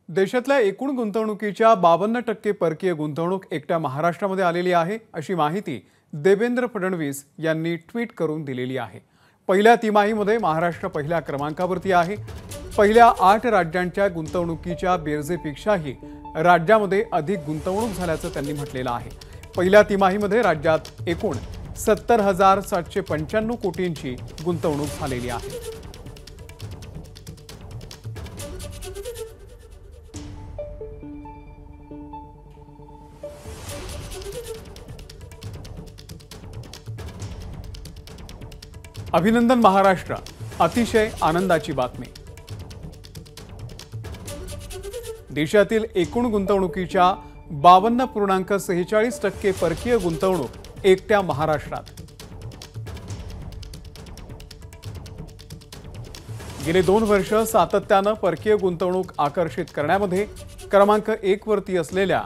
देशातल्या एकूण गुंतवणुकीच्या 52% परकीय गुंतवणूक एकट्या महाराष्ट्रामध्ये आलेली आहे, अशी माहिती देवेंद्र फडणवीस यांनी ट्विट करून दिलेली आहे। पहिल्या तिमाहीमध्ये महाराष्ट्र पहिल्या क्रमांकावरती आहे। पहिल्या 8 राज्यांच्या गुंतवणुकीच्या बेरजेपेक्षाही राज्यामध्ये अधिक गुंतवणूक झाल्याचं त्यांनी म्हटलेलं आहे। पहिल्या तिमाहीमध्ये राज्यात एकूण 70,795 कोटींची गुंतवणूक झालेली आहे। अभिनंदन महाराष्ट्र, अतिशय आनंदाची बातमी। देशातील एकूण गुंतवणुकीच्या 52.46% परकीय गुंतवणूक एकट्या महाराष्ट्रात। गेले 2 वर्ष सातत्याने परकीय गुंतवणूक आकर्षित करण्यामध्ये क्रमांक 1 वरती असलेल्या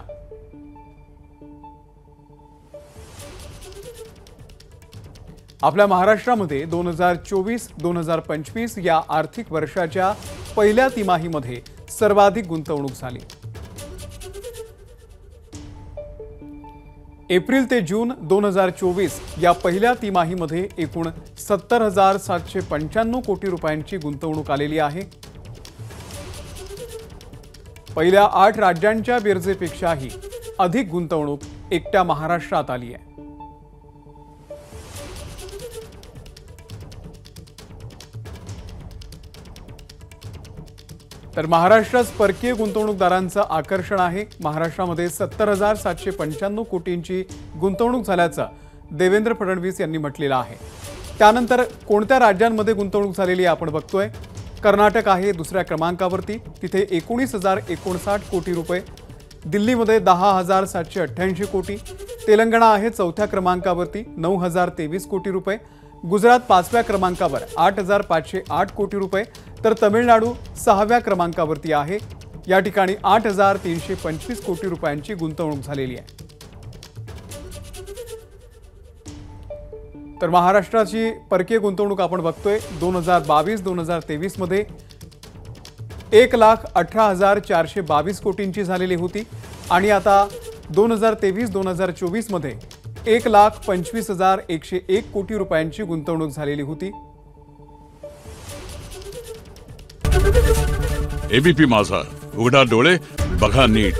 आपल्या महाराष्ट्रामध्ये 2024-2025 या आर्थिक वर्षाच्या पहिल्या तिमाहीमध्ये सर्वाधिक गुंतवणूक झाली। एप्रिल ते जून 2024 या पहिल्या तिमाहीमध्ये एकूण 70,795 कोटी रुपयांची गुंतवणूक आलेली आहे। पहिल्या 8 राज्यांच्या बेरजेपेक्षाही अधिक गुंतवणूक एकट्या महाराष्ट्रात आली आहे। तर महाराष्ट्रात परकीय गुंतवणूकदारांचं आकर्षण आहे। महाराष्ट्रामध्ये 70,795 कोटींची गुंतवणूक झाल्याचं देवेंद्र फडणवीस यांनी म्हटलेलं आहे। त्यानंतर कोणत्या राज्यांमध्ये गुंतवणूक झालेली आपण बघतोय। कर्नाटक आहे दुसऱ्या क्रमांकावरती, तिथे 19,059 कोटी रुपये। दिल्लीमध्ये 10,788 कोटी। तेलंगणा आहे चौथ्या क्रमांकावरती 9,023 कोटी रुपये। गुजरात 5व्या क्रमांकावर 8,508 कोटी रुपये, तर तमिळनाडू 6व्या क्रमांकावरती आहे। या ठिकाणी 8,325 कोटी रुपयांची गुंतवणूक झालेली आहे। तर महाराष्ट्राची परकीय गुंतवणूक आपण बघतोय 2022-2023 मध्ये 1,18,422 कोटींची झालेली होती आणि आता 2023-2024 मध्ये 1,25,101 कोटी रुपयांची गुंतवणूक झालेली होती। एबीपी माझा, उघडा डोळे बघा नीट।